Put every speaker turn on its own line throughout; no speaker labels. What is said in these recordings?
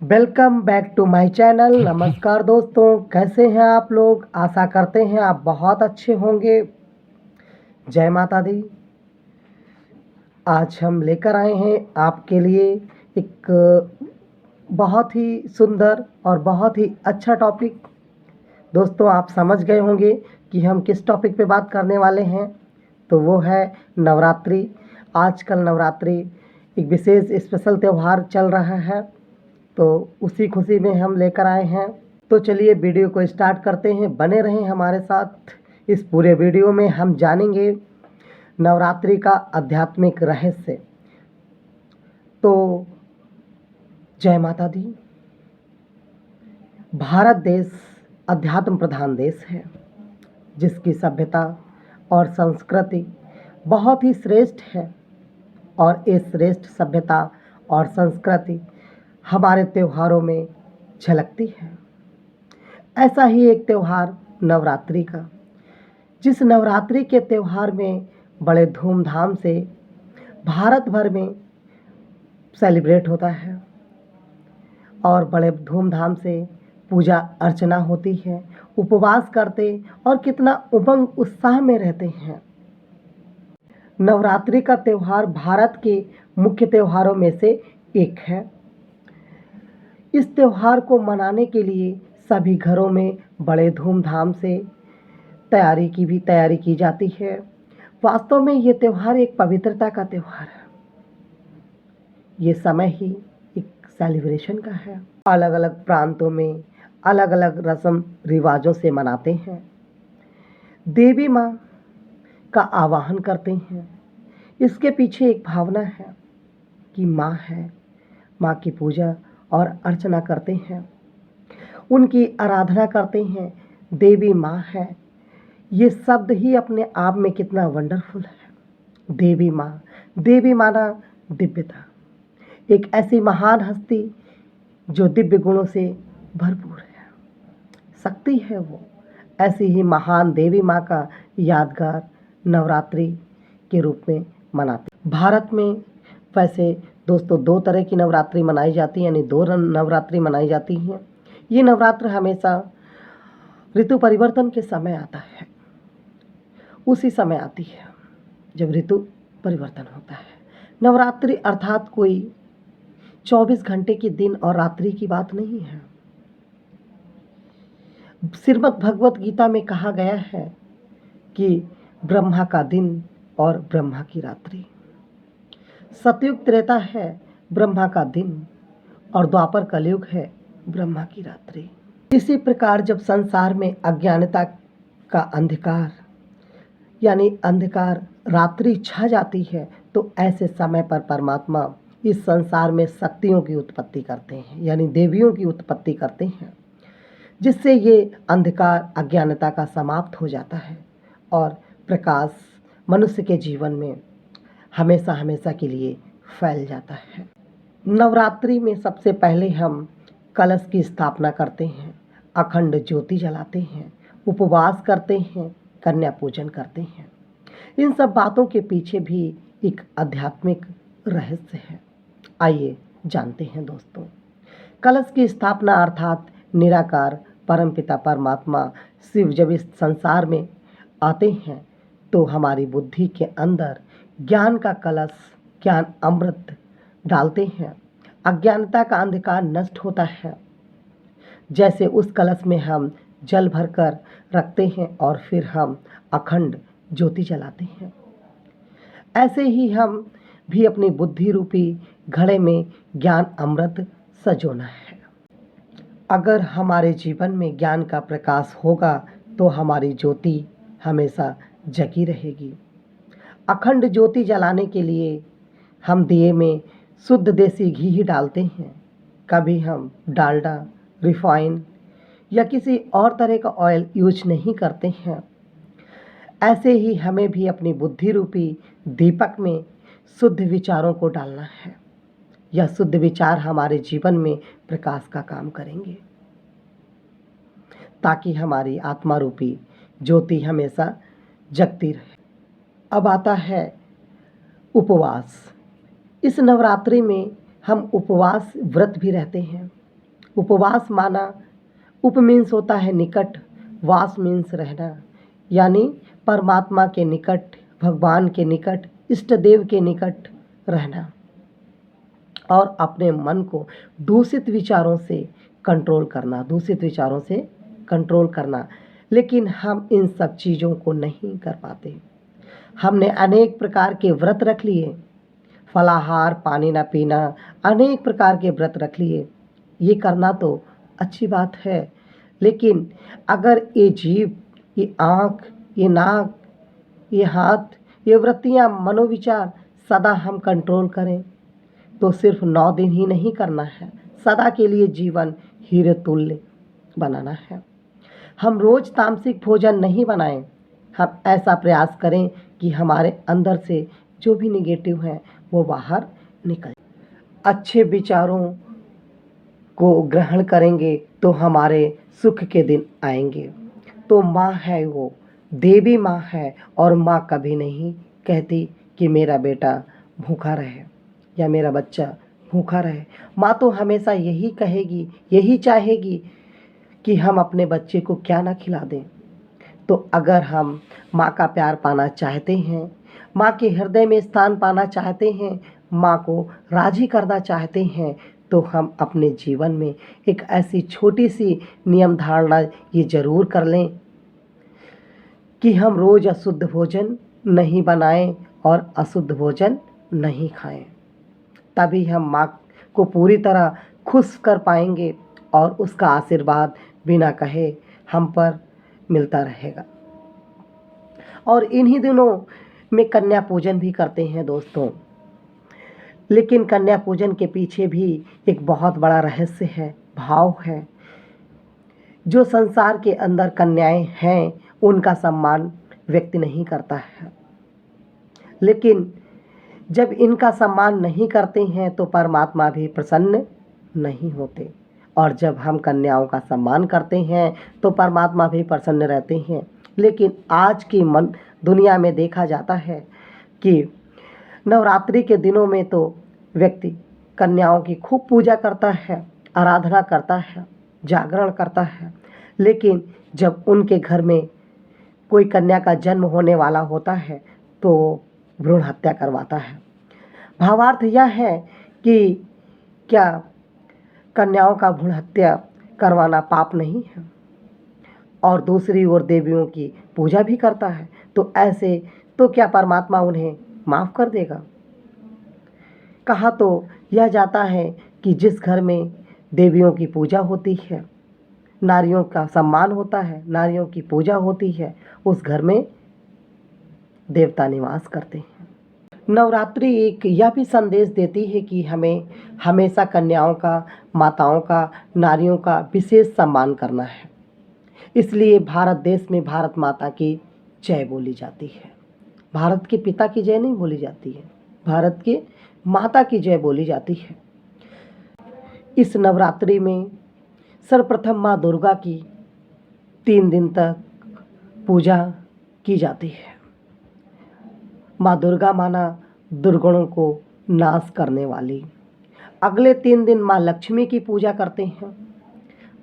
Welcome back to my channel. नमस्कार दोस्तों, कैसे हैं आप लोग? आशा करते हैं आप बहुत अच्छे होंगे। जय माता दी। आज हम लेकर आए हैं आपके लिए एक बहुत ही सुंदर और बहुत ही अच्छा टॉपिक। दोस्तों, आप समझ गए होंगे कि हम किस टॉपिक पे बात करने वाले हैं। तो वो है नवरात्रि। आजकल नवरात्रि एक विशेष स्पेशल त्यौहार चल रहा है, तो उसी खुशी में हम लेकर आए हैं। तो चलिए वीडियो को स्टार्ट करते हैं। बने रहें हमारे साथ। इस पूरे वीडियो में हम जानेंगे नवरात्रि का आध्यात्मिक रहस्य। तो जय माता दी। भारत देश अध्यात्म प्रधान देश है, जिसकी सभ्यता और संस्कृति बहुत ही श्रेष्ठ है। और इस श्रेष्ठ सभ्यता और संस्कृति हमारे त्योहारों में झलकती है। ऐसा ही एक त्यौहार नवरात्रि का, जिस नवरात्रि के त्यौहार में बड़े धूमधाम से भारत भर में सेलिब्रेट होता है और बड़े धूमधाम से पूजा अर्चना होती है, उपवास करते और कितना उमंग उत्साह में रहते हैं। नवरात्रि का त्यौहार भारत के मुख्य त्योहारों में से एक है। इस त्यौहार को मनाने के लिए सभी घरों में बड़े धूमधाम से तैयारी की जाती है। वास्तव में ये त्यौहार एक पवित्रता का त्यौहार है। ये समय ही एक सेलिब्रेशन का है। अलग अलग प्रांतों में अलग अलग रस्म रिवाजों से मनाते हैं। देवी माँ का आवाहन करते हैं। इसके पीछे एक भावना है कि माँ है, माँ की पूजा और अर्चना करते हैं, उनकी आराधना करते हैं। देवी माँ है, ये शब्द ही अपने आप में कितना वंडरफुल है। देवी माना दिव्यता, एक ऐसी महान हस्ती जो दिव्य गुणों से भरपूर है, शक्ति है वो। ऐसी ही महान देवी माँ का यादगार नवरात्रि के रूप में मनाते। भारत में वैसे दोस्तों दो तरह की नवरात्रि मनाई जाती है, यानी दो नवरात्रि मनाई जाती हैं। ये नवरात्र हमेशा ऋतु परिवर्तन के समय आता है। उसी समय आती है जब ऋतु परिवर्तन होता है। नवरात्रि अर्थात कोई 24 घंटे के दिन और रात्रि की बात नहीं है। श्रीमद् भगवत गीता में कहा गया है कि ब्रह्मा का दिन और ब्रह्मा की रात्रि। सतयुग त्रेता है ब्रह्मा का दिन और द्वापर कलयुग है ब्रह्मा की रात्रि। इसी प्रकार जब संसार में अज्ञानता का अंधकार यानी अंधकार रात्रि छा जाती है, तो ऐसे समय पर परमात्मा इस संसार में शक्तियों की उत्पत्ति करते हैं, यानी देवियों की उत्पत्ति करते हैं, जिससे ये अंधकार अज्ञानता का समाप्त हो जाता है और प्रकाश मनुष्य के जीवन में हमेशा हमेशा के लिए फैल जाता है। नवरात्रि में सबसे पहले हम कलश की स्थापना करते हैं, अखंड ज्योति जलाते हैं, उपवास करते हैं, कन्या पूजन करते हैं। इन सब बातों के पीछे भी एक आध्यात्मिक रहस्य है। आइए जानते हैं दोस्तों। कलश की स्थापना अर्थात निराकार परमपिता परमात्मा शिव जब इस संसार में आते हैं, तो हमारी बुद्धि के अंदर ज्ञान का कलश, ज्ञान अमृत डालते हैं। अज्ञानता का अंधकार नष्ट होता है। जैसे उस कलश में हम जल भरकर रखते हैं और फिर हम अखंड ज्योति जलाते हैं, ऐसे ही हम भी अपनी बुद्धि रूपी घड़े में ज्ञान अमृत सजोना है। अगर हमारे जीवन में ज्ञान का प्रकाश होगा तो हमारी ज्योति हमेशा जगी रहेगी। अखंड ज्योति जलाने के लिए हम दिए में शुद्ध देसी घी ही डालते हैं। कभी हम डालडा, रिफाइन या किसी और तरह का ऑयल यूज नहीं करते हैं। ऐसे ही हमें भी अपनी बुद्धि रूपी दीपक में शुद्ध विचारों को डालना है। यह शुद्ध विचार हमारे जीवन में प्रकाश का काम करेंगे, ताकि हमारी आत्मा रूपी ज्योति हमेशा जगती रहे। अब आता है उपवास। इस नवरात्रि में हम उपवास व्रत भी रहते हैं। उपवास माना, उप मीन्स होता है निकट, वास मीन्स रहना, यानी परमात्मा के निकट, भगवान के निकट, इष्ट देव के निकट रहना और अपने मन को दूषित विचारों से कंट्रोल करना, दूषित विचारों से कंट्रोल करना। लेकिन हम इन सब चीज़ों को नहीं कर पाते। हमने अनेक प्रकार के व्रत रख लिए, फलाहार, पानी ना पीना, अनेक प्रकार के व्रत रख लिए। ये करना तो अच्छी बात है, लेकिन अगर ये जीभ, ये आँख, ये नाक, ये हाथ, ये वृत्तियाँ, मनोविचार सदा हम कंट्रोल करें तो सिर्फ 9 दिन ही नहीं करना है, सदा के लिए जीवन हीरे तुल्य बनाना है। हम रोज़ तामसिक भोजन नहीं बनाएं। हम ऐसा प्रयास करें कि हमारे अंदर से जो भी निगेटिव है वो बाहर निकल। अच्छे विचारों को ग्रहण करेंगे तो हमारे सुख के दिन आएंगे। तो माँ है वो, देवी माँ है, और माँ कभी नहीं कहती कि मेरा बेटा भूखा रहे या मेरा बच्चा भूखा रहे। माँ तो हमेशा यही कहेगी, यही चाहेगी कि हम अपने बच्चे को क्या ना खिला दें। तो अगर हम माँ का प्यार पाना चाहते हैं, माँ के हृदय में स्थान पाना चाहते हैं, माँ को राजी करना चाहते हैं, तो हम अपने जीवन में एक ऐसी छोटी सी नियम धारणा ये ज़रूर कर लें कि हम रोज़ अशुद्ध भोजन नहीं बनाएं और अशुद्ध भोजन नहीं खाएं। तभी हम माँ को पूरी तरह खुश कर पाएंगे और उसका आशीर्वाद बिना कहे हम पर मिलता रहेगा। और इन्हीं दिनों में कन्या पूजन भी करते हैं दोस्तों। लेकिन कन्या पूजन के पीछे भी एक बहुत बड़ा रहस्य है, भाव है। जो संसार के अंदर कन्याएं हैं उनका सम्मान व्यक्ति नहीं करता है, लेकिन जब इनका सम्मान नहीं करते हैं तो परमात्मा भी प्रसन्न नहीं होते। और जब हम कन्याओं का सम्मान करते हैं तो परमात्मा भी प्रसन्न रहते हैं। लेकिन आज की दुनिया में देखा जाता है कि नवरात्रि के दिनों में तो व्यक्ति कन्याओं की खूब पूजा करता है, आराधना करता है, जागरण करता है। लेकिन जब उनके घर में कोई कन्या का जन्म होने वाला होता है तो भ्रूण हत्या करवाता है। भावार्थ यह है कि क्या कन्याओं का भ्रूण हत्या करवाना पाप नहीं है? और दूसरी ओर देवियों की पूजा भी करता है, तो ऐसे तो क्या परमात्मा उन्हें माफ़ कर देगा? कहा तो यह जाता है कि जिस घर में देवियों की पूजा होती है, नारियों का सम्मान होता है, नारियों की पूजा होती है, उस घर में देवता निवास करते हैं। नवरात्रि एक यह भी संदेश देती है कि हमें हमेशा कन्याओं का, माताओं का, नारियों का विशेष सम्मान करना है। इसलिए भारत देश में भारत माता की जय बोली जाती है। भारत के पिता की जय नहीं बोली जाती है, भारत के माता की जय बोली जाती है। इस नवरात्रि में सर्वप्रथम माँ दुर्गा की 3 दिन तक पूजा की जाती है। माँ दुर्गा माना दुर्गुणों को नाश करने वाली। अगले 3 दिन माँ लक्ष्मी की पूजा करते हैं।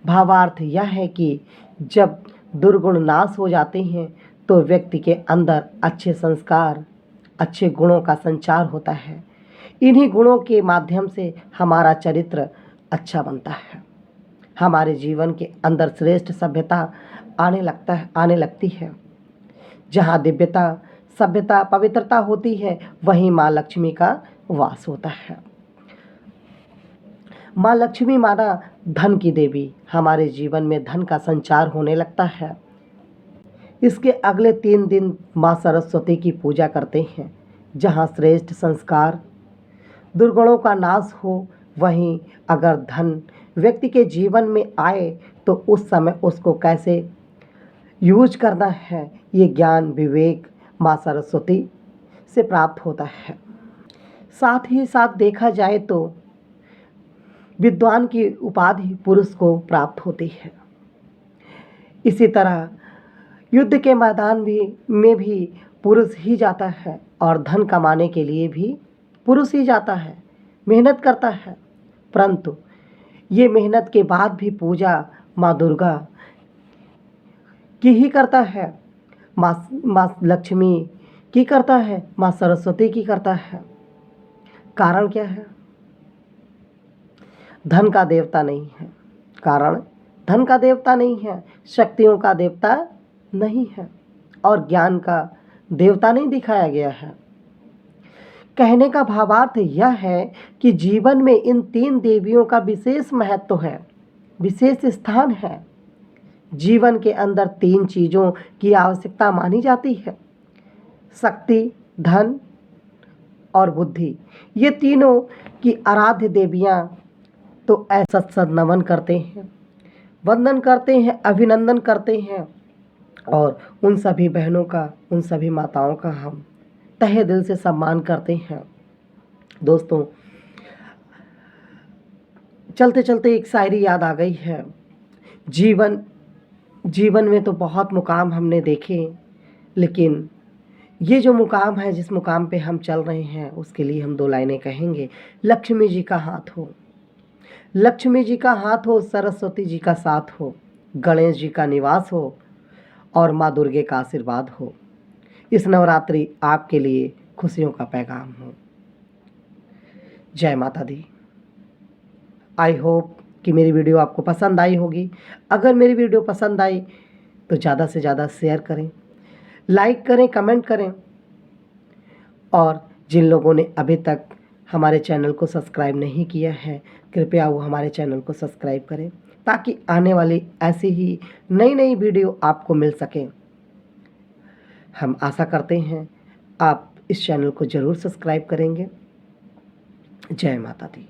भावार्थ यह है कि जब दुर्गुण नाश हो जाते हैं तो व्यक्ति के अंदर अच्छे संस्कार, अच्छे गुणों का संचार होता है। इन्हीं गुणों के माध्यम से हमारा चरित्र अच्छा बनता है, हमारे जीवन के अंदर श्रेष्ठ सभ्यता आने लगती है। जहाँ दिव्यता, सभ्यता, पवित्रता होती है वहीं माँ लक्ष्मी का वास होता है। माँ लक्ष्मी माना धन की देवी, हमारे जीवन में धन का संचार होने लगता है। इसके अगले 3 दिन माँ सरस्वती की पूजा करते हैं। जहाँ श्रेष्ठ संस्कार, दुर्गुणों का नाश हो, वहीं अगर धन व्यक्ति के जीवन में आए तो उस समय उसको कैसे यूज करना है, ये ज्ञान विवेक माँ सरस्वती से प्राप्त होता है। साथ ही साथ देखा जाए तो विद्वान की उपाधि पुरुष को प्राप्त होती है। इसी तरह युद्ध के मैदान में भी पुरुष ही जाता है और धन कमाने के लिए भी पुरुष ही जाता है, मेहनत करता है। परंतु ये मेहनत के बाद भी पूजा माँ दुर्गा की ही करता है, माँ लक्ष्मी की करता है, माँ सरस्वती की करता है। कारण क्या है? धन का देवता नहीं है। कारण धन का देवता नहीं है, शक्तियों का देवता नहीं है और ज्ञान का देवता नहीं दिखाया गया है। कहने का भावार्थ यह है कि जीवन में इन 3 देवियों का विशेष महत्व है, विशेष स्थान है। जीवन के अंदर 3 चीज़ों की आवश्यकता मानी जाती है, शक्ति, धन और बुद्धि। ये तीनों की आराध्य देवियाँ तो ऐसा सद नमन करते हैं, वंदन करते हैं, अभिनंदन करते हैं और उन सभी बहनों का, उन सभी माताओं का हम तहे दिल से सम्मान करते हैं। दोस्तों, चलते चलते एक शायरी याद आ गई है। जीवन में तो बहुत मुकाम हमने देखे, लेकिन ये जो मुकाम है, जिस मुकाम पे हम चल रहे हैं, उसके लिए हम 2 लाइनें कहेंगे। लक्ष्मी जी का हाथ हो, लक्ष्मी जी का हाथ हो, सरस्वती जी का साथ हो, गणेश जी का निवास हो और माँ दुर्गे का आशीर्वाद हो। इस नवरात्रि आपके लिए खुशियों का पैगाम हो। जय माता दी। आई होप कि मेरी वीडियो आपको पसंद आई होगी। अगर मेरी वीडियो पसंद आई तो ज़्यादा से ज़्यादा शेयर करें, लाइक करें, कमेंट करें और जिन लोगों ने अभी तक हमारे चैनल को सब्सक्राइब नहीं किया है, कृपया वो हमारे चैनल को सब्सक्राइब करें ताकि आने वाली ऐसी ही नई नई वीडियो आपको मिल सके। हम आशा करते हैं आप इस चैनल को ज़रूर सब्सक्राइब करेंगे। जय माता दी।